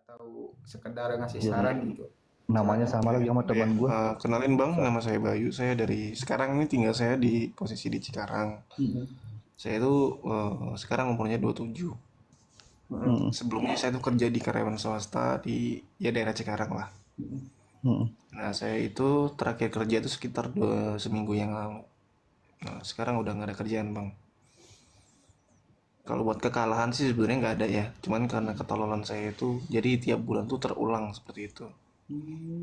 atau sekedar ngasih Yang saran gitu. namanya sama lagi sama teman gue. Kenalin Bang, nama saya Bayu. Saya dari sekarang ini tinggal saya di posisi di Cikarang. Saya itu sekarang umurnya 27. Mm-mm. Sebelumnya saya tuh kerja di karyawan swasta di ya daerah Cikarang lah. Mm-mm. Nah, saya itu terakhir kerja itu sekitar seminggu yang lalu. Nah, sekarang udah nggak ada kerjaan Bang. Kalau buat kekalahan sih sebenarnya nggak ada ya. Cuman karena ketololan saya itu, jadi tiap bulan tuh terulang seperti itu.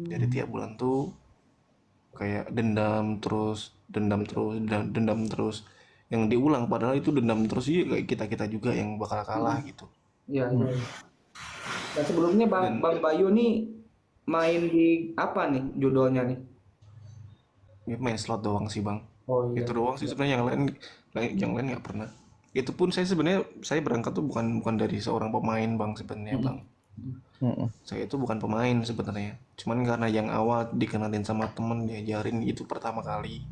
Jadi tiap bulan tuh kayak dendam terus yang diulang, padahal itu dendam terus sih kayak kita juga yang bakal kalah gitu. Iya, iya. Dan sebelumnya Bang, Dan Bang Bayu nih main di apa nih judulnya nih? ya main slot doang sih Bang, Oh iya. itu doang sih sebenarnya. Yang lain nggak pernah. Itu pun saya berangkat tuh bukan dari seorang pemain Bang sebenarnya Bang. Mm-mm. Saya itu bukan pemain sebenarnya, cuman karena yang awal dikenalin sama temen, diajarin itu pertama kali,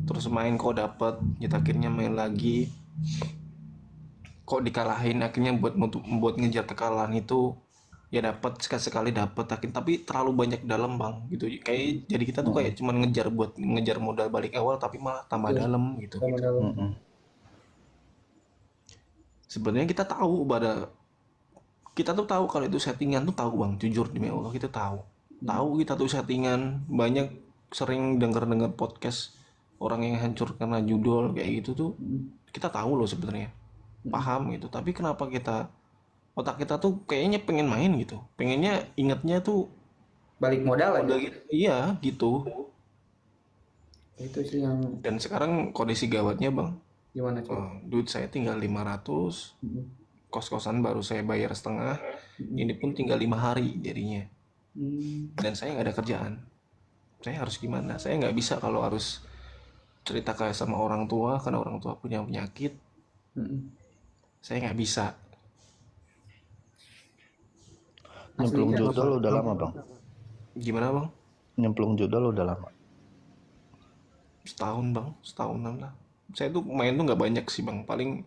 terus main kok dapet, ya akhirnya main lagi kok dikalahin, akhirnya buat ngejar kekalahan itu ya dapat sekali dapat, tapi terlalu banyak dalam Bang gitu, kayak jadi kita tuh kayak cuman ngejar modal balik awal tapi malah tambah Betul. dalam gitu. Sama dalam. Mm-mm. Sebenarnya kita tuh tahu kalau itu settingan tuh tahu Bang, jujur demi Allah kita tahu kita tuh settingan. Banyak sering dengar podcast orang yang hancur karena judul kayak gitu tuh, kita tahu loh sebenarnya, paham gitu, tapi kenapa otak kita tuh kayaknya pengen main gitu, pengennya ingatnya tuh Balik modal aja. udah gitu. Iya gitu. Itu sih yang Dan sekarang kondisi gawatnya Bang, gimana coba? duit saya tinggal 500, kos-kosan baru saya bayar setengah, ini pun tinggal 5 hari jadinya, dan saya nggak ada kerjaan. Saya harus gimana? Saya nggak bisa kalau harus cerita kayak sama orang tua karena orang tua punya penyakit. Saya nggak bisa. Nyemplung Aslinya judul udah lama bang. Gimana Bang? Nyemplung judul udah lama. Setahun Bang, setahunan lah. Saya tuh main tuh nggak banyak sih Bang, paling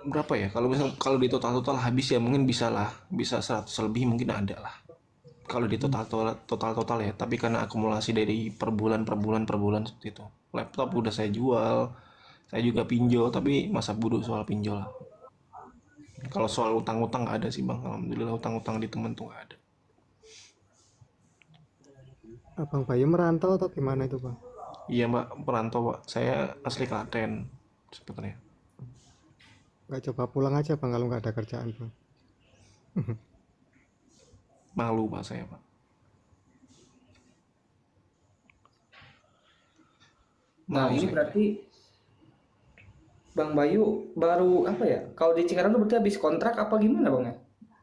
berapa ya, kalau di total habis ya mungkin bisa 100 lebih mungkin ada lah kalau di total ya, tapi karena akumulasi dari per bulan seperti itu. Laptop udah saya jual, saya juga pinjol, tapi masa bodoh soal pinjol lah. Kalau soal utang-utang nggak ada sih Bang, alhamdulillah utang-utang di temen tuh nggak ada. Abang Bayu merantau atau gimana itu bang? Iya Mbak, perantau Pak, saya asli Klaten sebenarnya. Nggak coba pulang aja bang kalau nggak ada kerjaan bang. Malu Pak saya Pak. Nah, Malu ini saya. berarti Bang Bayu baru apa ya? Kalau di Cikarang tuh berarti habis kontrak apa gimana Bang ya?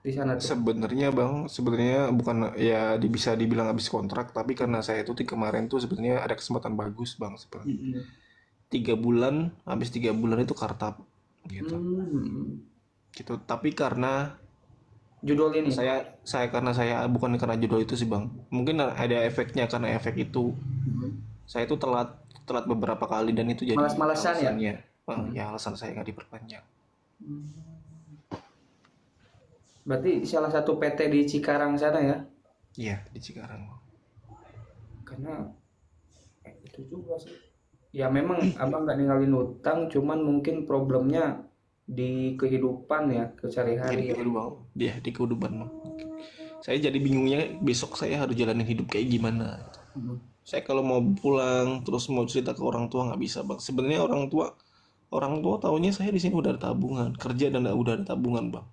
Di sana tuh. Sebenarnya bukan ya bisa dibilang habis kontrak, tapi karena saya itu kemarin tuh sebenarnya ada kesempatan bagus Bang sebenarnya. 3 bulan, habis 3 bulan itu kartap gitu. Gitu. Tapi karena Judul ini. saya bukan karena judul itu sih Bang. Mungkin ada efeknya, karena efek itu saya itu telat beberapa kali, dan itu jadi Malas-malasan ya? alasannya. Ya alasan saya nggak diperpanjang. Berarti salah satu PT di Cikarang sana ya? Iya, di Cikarang Bang. Karena itu juga sih. Ya memang abang nggak ninggalin utang, cuman mungkin problemnya di kehidupan ya, Jadi kesehari-hari. di kehidupan Bang. Saya jadi bingungnya besok saya harus jalanin hidup kayak gimana. Saya kalau mau pulang terus mau cerita ke orang tua nggak bisa Bang. Sebenarnya orang tua taunya saya di sini udah ada tabungan, kerja dan udah ada tabungan Bang.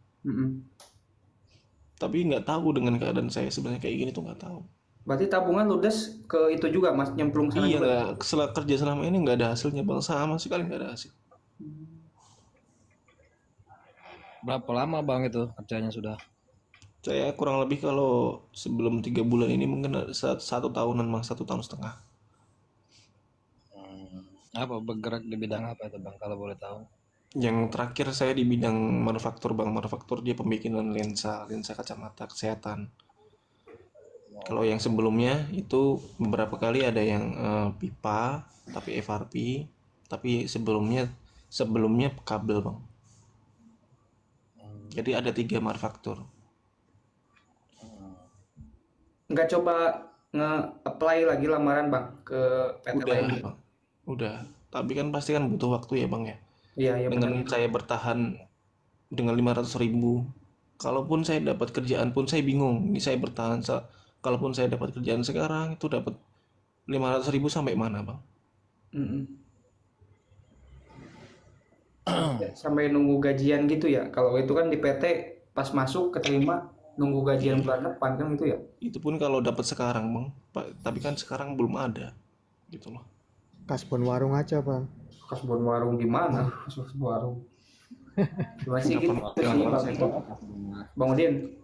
Tapi nggak tahu dengan keadaan saya sebenarnya kayak gini tuh nggak tahu. Berarti tabungan ludes ke itu juga Mas, nyemplung sana Iya, juga. nggak, setelah kerja selama ini nggak ada hasilnya Bang, sama sekali nggak ada hasil. Berapa lama bang itu kerjanya sudah? Saya kurang lebih kalau sebelum 3 bulan ini mungkin ada 1 tahunan Bang, 1 tahun setengah. Apa bergerak di bidang apa itu bang kalau boleh tahu? Yang terakhir saya di bidang manufaktur Bang, manufaktur dia pembikinan lensa kacamata kesehatan. Kalau yang sebelumnya itu beberapa kali ada yang pipa, tapi FRP, tapi sebelumnya kabel Bang. Jadi ada 3 manufaktur. Nggak coba nge-apply lagi lamaran bang ke PT Udah, lain? Bang. Udah. Tapi kan pasti kan butuh waktu ya, Bang ya. Iya iya benar. Dengan saya bertahan dengan 500.000, kalaupun saya dapat kerjaan pun saya bingung. Ini saya bertahan, kalaupun saya dapat kerjaan sekarang itu dapat 500.000 sampai mana, Bang? Mm-mm. Sampai nunggu gajian gitu ya. Kalau itu kan di PT pas masuk keterima nunggu gajian bulan depan kan gitu ya. Itu pun kalau dapat sekarang, Bang. Tapi kan sekarang belum ada. Gitu loh. Kasbon warung aja bang. Kasbon warung gimana? Kasbon warung. Masih gitu sih Bang Udin.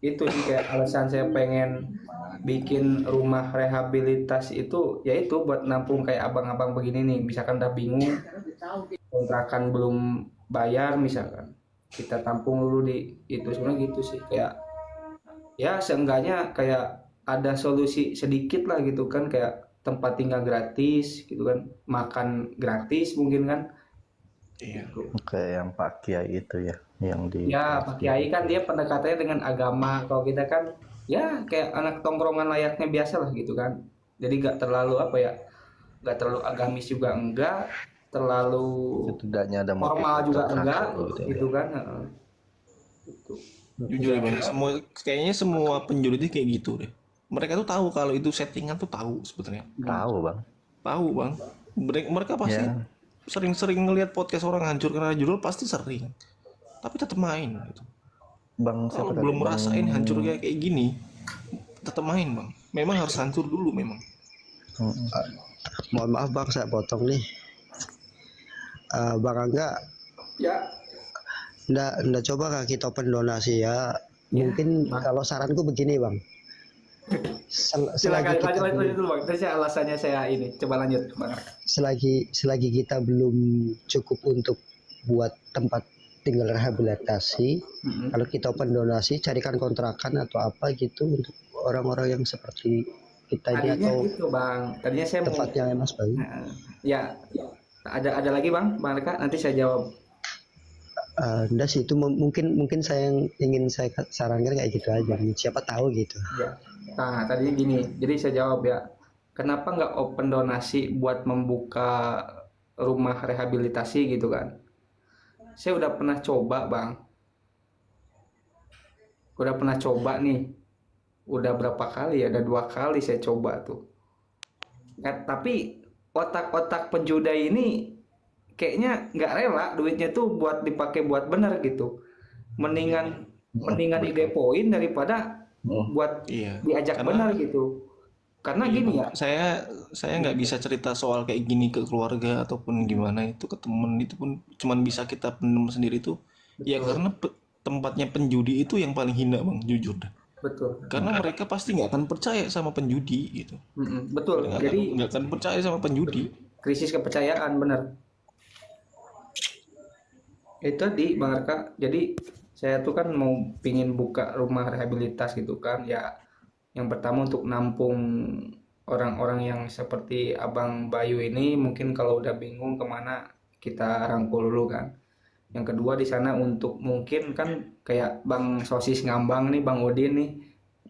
Itu sih kayak alasan saya pengen bikin rumah rehabilitasi itu yaitu buat nampung kayak abang-abang begini nih. Misalkan udah bingung kontrakan belum bayar misalkan kita tampung dulu di itu sebenarnya gitu sih kayak ya seenggaknya kayak ada solusi sedikit lah gitu kan kayak tempat tinggal gratis gitu kan makan gratis mungkin kan. Iya. Kayak yang Pak Kiai itu ya, yang di Ya Pak Kiai kan dia pendekatannya dengan agama, kalau kita kan ya kayak anak tongkrongan layaknya biasa lah gitu kan. Jadi nggak terlalu apa ya, nggak terlalu agamis juga enggak, terlalu setidaknya ada motif formal juga untuk enggak gitu gitu ya. kan. Gitu. Jujur ya, Bang. Kayaknya semua penjudi itu kayak gitu deh. Mereka tuh tahu kalau itu settingan tuh tahu sebetulnya. Tahu bang. Tahu, Bang. Mereka pasti Ya. sering-sering ngelihat podcast orang hancur karena judul pasti sering. Tapi tetap main gitu. Bang Kalau siapa tadi? belum Bang merasain hancur kayak gini, tetap main, Bang. Memang harus hancur dulu memang. Mm-mm. Mohon maaf bang, saya potong nih. Bang Angga, Ya, ndak coba kah kita open donasi ya? Mungkin kalau saranku begini bang. silakan Selagi kita lanjut dulu Bang. Terus alasannya saya ini coba lanjut Bang. selagi kita belum cukup untuk buat tempat tinggal rehabilitasi, kalau kita open donasi, carikan kontrakan atau apa gitu untuk orang-orang yang seperti kita ini Tadinya atau gitu Bang. Tadinya saya mau tempatnya Mas Bayu. ya ada lagi Bang Reka nanti saya jawab. Enggak sih, itu mungkin saya yang ingin saya sarankan kayak gitu aja. Siapa tahu gitu. Ya. Nah, tadinya gini, jadi saya jawab ya, kenapa nggak open donasi buat membuka rumah rehabilitasi gitu kan? Saya udah pernah coba bang, udah pernah coba nih, udah berapa kali ya? Ada 2 kali saya coba tuh. Tapi otak-otak penjudai ini kayaknya nggak rela duitnya tuh buat dipakai buat bener gitu. Mendingan didepoin daripada buat Iya. diajak Karena- benar gitu. Karena Iya, gini Bang. ya, Saya nggak bisa cerita soal kayak gini ke keluarga ataupun gimana itu ke temen, itu pun cuman bisa kita pendem sendiri tuh. Ya karena tempatnya penjudi itu yang paling hina, Bang, jujur dah. betul. Karena mereka pasti nggak akan percaya sama penjudi gitu. Betul. Jadi Nggak akan percaya sama penjudi. krisis kepercayaan benar. Itu di Bang Arka. Jadi saya tuh kan mau pingin buka rumah rehabilitas gitu kan. Ya yang pertama untuk nampung orang-orang yang seperti Abang Bayu ini mungkin kalau udah bingung kemana kita rangkul dulu kan. Yang kedua di sana untuk mungkin kan kayak Bang Sosis Ngambang nih, Bang Udin nih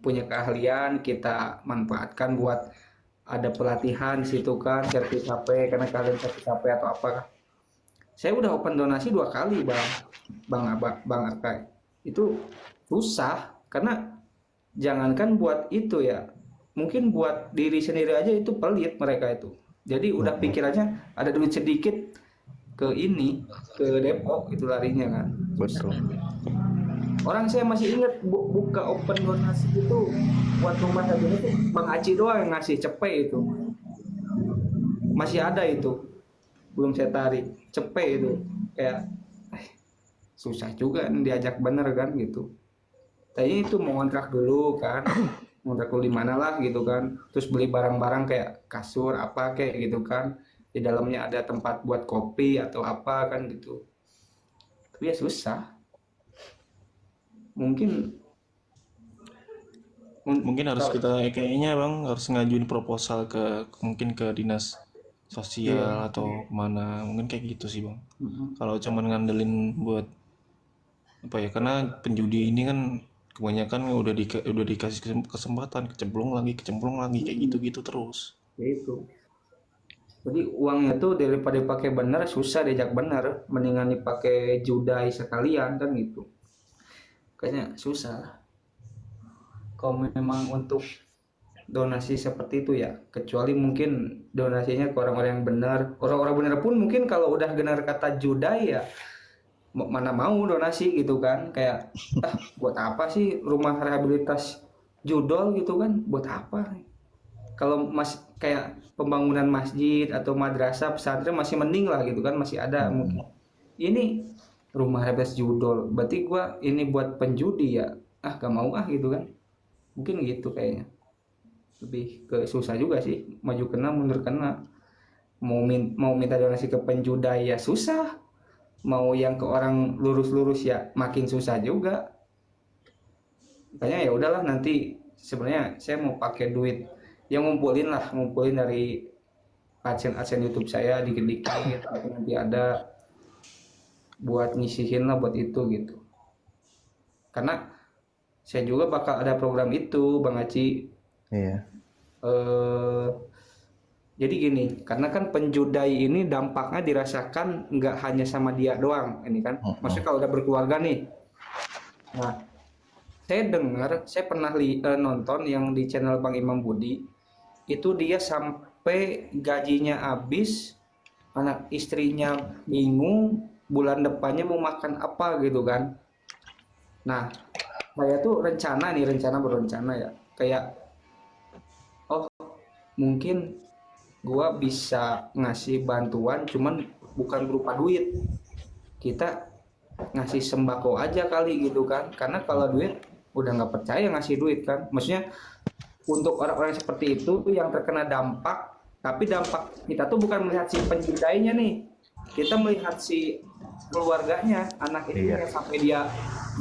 punya keahlian kita manfaatkan buat ada pelatihan di situ kan, servis HP karena kalian servis HP atau apa. Saya udah open donasi 2 kali Bang Arka. Itu susah karena jangankan buat itu ya, mungkin buat diri sendiri aja itu pelit mereka itu. Jadi udah pikirannya ada duit sedikit ke Depok itu larinya kan. Betul. Orang saya masih ingat buka open donasi itu buat rumah saja itu Bang Aci doang yang ngasih cepet itu. Masih ada itu. Belum saya tarik. Cepet itu. Kayak susah juga diajak bener kan gitu. Tadi itu mau kontrak dulu kan. Kontrak dulu di mana lah gitu kan. Terus beli barang-barang kayak kasur apa kayak gitu kan. Di dalamnya ada tempat buat kopi atau apa kan gitu. Tapi ya susah. Mungkin Harus kita kayaknya, Bang, harus ngajuin proposal mungkin ke dinas sosial atau kemana, mungkin kayak gitu sih, Bang. Kalau cuman ngandelin buat apa ya, karena penjudi ini kan kebanyakan udah dikasih kesempatan, kecemplung lagi kayak gitu-gitu terus. Ya itu. Jadi uangnya tuh daripada dipakai bener susah diajak bener, mendingan dipakai judai sekalian kan gitu. Kayaknya susah. Kalau memang untuk donasi seperti itu ya, kecuali mungkin donasinya ke orang-orang yang benar. Orang-orang benar pun mungkin kalau udah benar kata judai ya mana mau donasi gitu kan, kayak buat apa sih rumah rehabilitas judol gitu kan, buat apa? Kalau kayak pembangunan masjid atau madrasah pesantren masih mending lah gitu kan, masih ada mungkin. Ini rumah rehabilitas judol, berarti gua ini buat penjudi ya, gak mau gitu kan, mungkin gitu kayaknya. Lebih ke susah juga sih, maju kena mundur kena. Mau minta donasi ke penjudai ya susah, mau yang ke orang lurus-lurus ya makin susah juga. Makanya ya udahlah, nanti sebenarnya saya mau pakai duit yang ngumpulin dari adsense YouTube saya dikit-dikit, nanti ada buat nyisihin lah buat itu gitu. Karena saya juga bakal ada program itu Bang Aci. Iya. Jadi gini, karena kan penjudai ini dampaknya dirasakan nggak hanya sama dia doang, ini kan. Maksudnya kalau udah berkeluarga nih. Nah, saya pernah nonton yang di channel Bang Imam Budi, itu dia sampai gajinya habis, anak istrinya bingung, bulan depannya mau makan apa gitu kan. Nah, saya tuh berencana ya, kayak mungkin gua bisa ngasih bantuan cuman bukan berupa duit, kita ngasih sembako aja kali gitu kan, karena kalau duit udah nggak percaya ngasih duit kan. Maksudnya untuk orang-orang seperti itu yang terkena dampak, tapi dampak kita tuh bukan melihat si penjudainya nih, kita melihat si keluarganya, anak itu yang sampai dia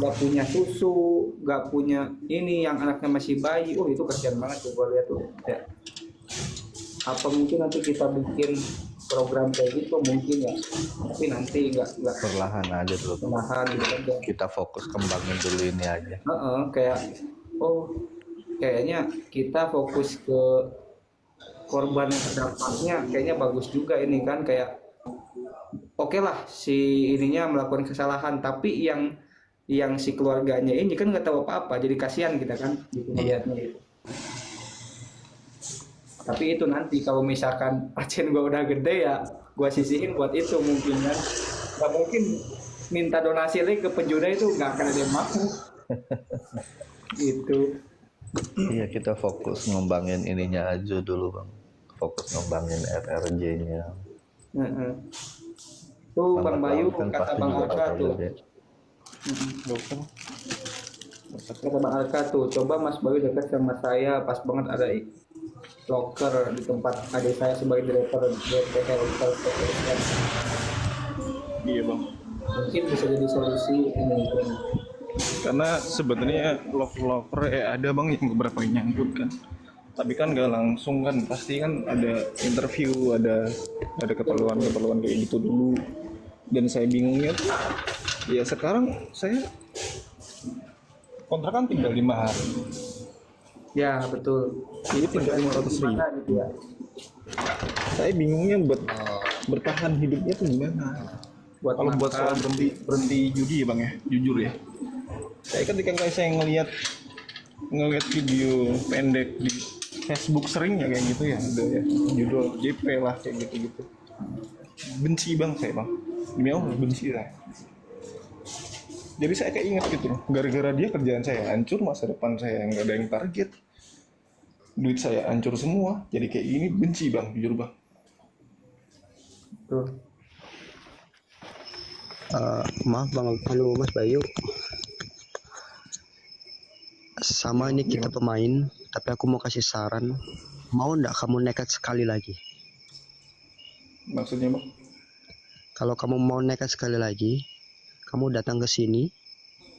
nggak punya susu, nggak punya ini, yang anaknya masih bayi. Itu kasihan banget tuh gua lihat tuh ya. Apa mungkin nanti kita bikin program kayak gitu mungkin ya, tapi nanti nggak Perlahan aja dulu. perlahan gitu aja. Kita fokus kembangin dulu ini aja. Kayaknya kita fokus ke korban yang terdampaknya, kayaknya bagus juga ini kan, kayak oke lah si ininya melakukan kesalahan, tapi yang si keluarganya ini kan nggak tahu apa-apa, jadi kasihan kita kan gitu melihatnya itu. Tapi itu nanti kalau misalkan acen gua udah gede ya gua sisihin buat itu mungkin kan. Gak mungkin minta donasi lagi ke penjudi, itu nggak akan ada yang mau. Gitu. Iya, kita fokus ngembangin ininya aja dulu Bang. Fokus ngembangin RRJ-nya. Tuh Bang Bayu kan kata pasti Bang juga Arka bakal tuh. gede. Kata Bang Arka tuh, coba Mas Bayu dekat sama saya, pas banget ada loker di tempat adik saya sebagai direktur DPR. Iya bang, Mungkin bisa jadi solusi ini. karena sebenarnya lover ada bang yang beberapa yang nyangkut kan, tapi kan gak langsung kan, pasti kan ada interview, ada keperluan kayak gitu dulu. Dan saya bingungnya tuh ya, sekarang saya kontrakan tinggal 5 hari, Ya betul. jadi tinggal 500.000. Gitu ya. Saya bingungnya bertahan hidupnya tuh gimana. Kalau buat soal berhenti judi ya bang ya, jujur ya, saya ketika saya ngelihat video pendek di Facebook sering ya kayak gitu ya, ada ya judul JP lah kayak gitu, benci bang saya bang, demi Allah benci saya. Jadi saya kayak ingat gitu loh, gara-gara dia kerjaan saya hancur, masa depan saya nggak ada yang target, duit saya hancur semua, jadi kayak gini benci bang, jujur bang. Tuh. Maaf Bang, halo Mas Bayu. Sama ini kita pemain, tapi aku mau kasih saran. Mau ndak kamu nekat sekali lagi? Maksudnya bang? Kalau kamu mau nekat sekali lagi, kamu datang ke sini,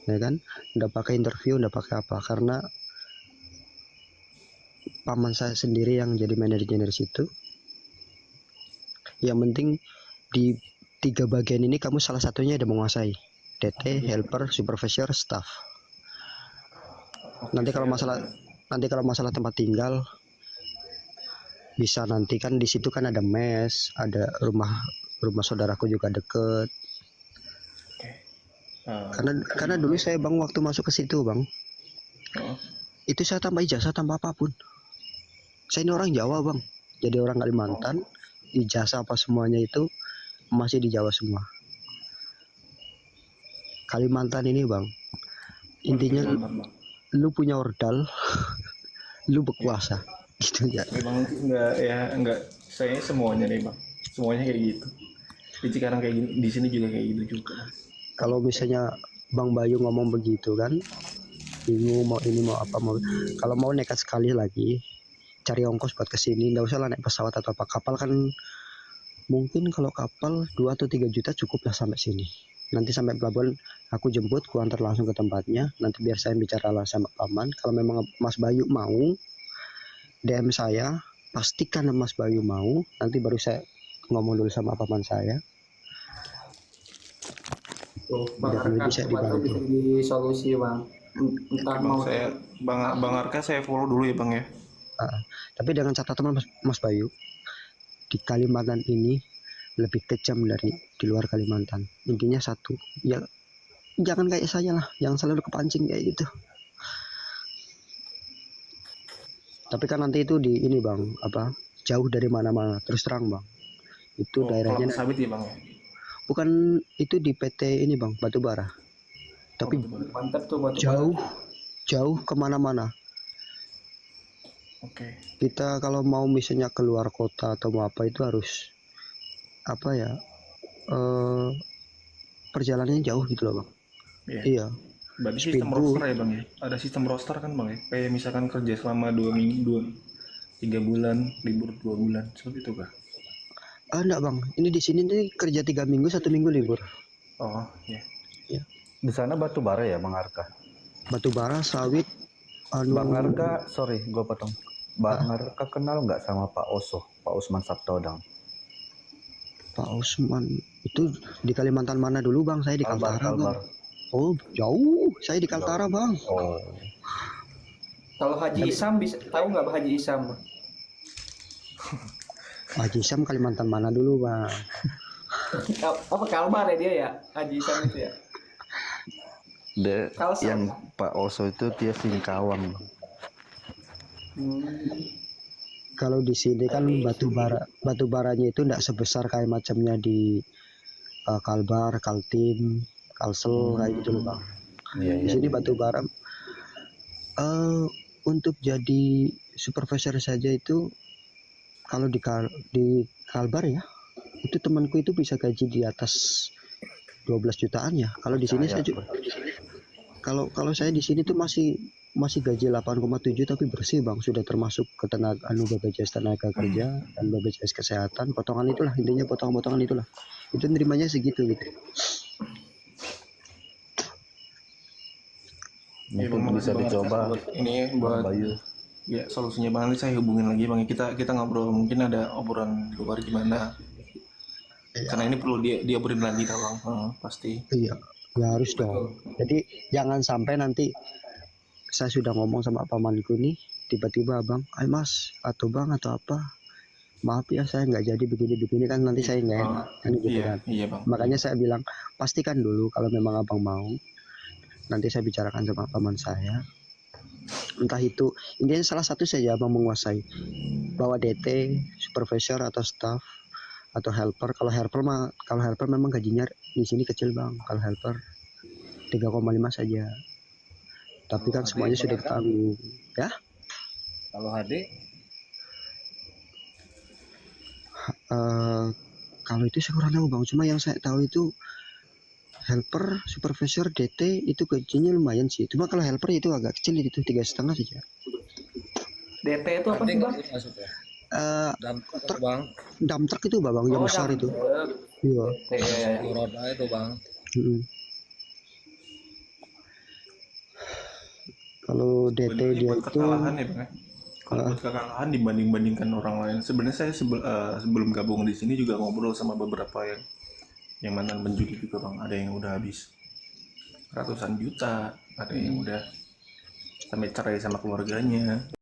ya kan? Ndak pakai interview, ndak pakai apa, karena paman saya sendiri yang jadi manajernya dari situ. Yang penting di 3 bagian ini kamu salah satunya udah menguasai. DT, helper, supervisor, staff. Oke, Nanti kalau masalah tempat tinggal bisa nanti kan di situ kan ada mes, ada rumah saudaraku juga deket. Karena dulu saya bang waktu masuk ke situ bang, oh, itu saya tanpa ijazah tanpa apapun. Saya ini orang Jawa bang, jadi orang Kalimantan, ijazah apa semuanya itu masih di Jawa semua. Kalimantan ini bang, intinya lu punya ordal, lu berkuasa, gitu ya. memang enggak saya semuanya nih bang, semuanya kayak gitu. Di Cikarang kayak gini, di sini juga kayak gitu juga. Kalau misalnya Bang Bayu ngomong begitu kan, bingung mau ini mau apa mau. Kalau mau nekat sekali lagi, cari ongkos buat kesini, nggak usah lah naik pesawat atau apa. Kapal kan mungkin kalau kapal 2 atau 3 juta cukup lah sampai sini. Nanti sampai pelabuhan aku jemput, ku antar langsung ke tempatnya. Nanti biar saya bicara lah sama paman. Kalau memang Mas Bayu mau, DM saya, pastikan Mas Bayu mau. Nanti baru saya ngomong dulu sama paman saya. Tuh, Bang Biar Arka, bisa coba tuh dibantu. bisa di solusi Bang. Entah Bang, mau Bang Arka saya follow dulu ya bang ya. Tapi dengan catatan Mas Bayu, di Kalimantan ini lebih kejam dari di luar Kalimantan. Intinya satu, ya jangan kayak saya lah, yang selalu kepancing kayak gitu. Tapi kan nanti itu di ini bang, apa jauh dari mana-mana. Terus terang bang, itu daerahnya Kelapa sawit ya bang ya. bukan itu di PT ini bang, Batubara. Tapi mantap tuh buat jauh kemana-mana. Oke. Kita kalau mau misalnya keluar kota atau mau apa itu harus apa ya, perjalanannya jauh gitu loh bang. Iya. Iya. Berarti sistem Speedboat. roster ya bang ya. Ada sistem roster kan bang ya. Kayak misalkan kerja selama 2 minggu, 3 bulan, libur 2 bulan, seperti itu kah? Enggak bang, ini di sini nih kerja 3 minggu, 1 minggu libur. Oh iya. Di sana batu bara ya Bang Arka? Batubara, sawit, Bang Arka, sorry gue potong. Bang Arka kenal nggak sama Pak Oso, Pak Usman Sabtaodang? Pak Usman itu di Kalimantan mana dulu bang? Saya di Kaltara Kalbar. bang. Oh jauh, saya di Kaltara bang. Oh, Kalau Haji Isam bisa tahu nggak Haji Isam? Haji Sam Kalimantan mana dulu bang? Apa Kalbar ya dia ya? Haji Isam itu ya? Kalsel. yang Pak Oso itu dia Singkawang. Kalau di sini kan batu baranya itu tidak sebesar kayak macamnya di Kalbar, Kaltim, Kalsel kayak gitu loh bang. Iya, Di sini batu bara untuk jadi supervisor saja itu kalau di Kalbar ya, itu temanku itu bisa gaji di atas 12 jutaan ya. Kalau di sini saya kalau saya di sini tuh masih gaji 8,7 tapi bersih bang, sudah termasuk ketenaga BPJS tenaga kerja dan BPJS kesehatan, potongan itulah intinya, potongan-potongan itulah. Itu nerimanya segitu gitu. Mungkin bisa dicoba Ini Bang buat Bayu. ya solusinya bang, nanti saya hubungin lagi bang. Kita ngobrol, mungkin ada obrolan di luar gimana. Karena ini perlu dia obrolin lagi kan bang. Pasti. Iya, ya harus dong. Jadi jangan sampai nanti saya sudah ngomong sama pamanku nih, tiba-tiba bang, ayo mas atau bang atau apa, maaf ya saya nggak jadi begini-begini kan, nanti saya nggak enak kan gitu kan. Iya bang. Makanya saya bilang pastikan dulu kalau memang abang mau, nanti saya bicarakan sama paman saya. Entah itu intinya salah satu saja abang menguasai, bawa DT, supervisor atau staff atau helper. Kalau helper memang gajinya di sini kecil bang. Kalau helper 3,5 saja. Tapi kan semuanya sudah ditanggung, ya. Kalau HD Kalau itu saya kurang tahu bang. Cuma yang saya tahu itu helper, supervisor, DT itu gajinya lumayan sih. Cuma kalau helper itu agak kecil, itu 3,5 saja. DT itu apa HD sih nggak bang? sih maksudnya? Eh, Dampak bang, dump truck itu bang, yang besar itu. Iya. roda itu bang. Mm. Kalau DT Sebenarnya dia buat itu kekalahan ya bang. Kalau buat kekalahan dibandingkan orang lain. Sebenarnya saya sebelum gabung di sini juga ngobrol sama beberapa yang mantan penjudi juga bang. Ada yang udah habis. ratusan juta, ada yang udah sampai cerai sama keluarganya.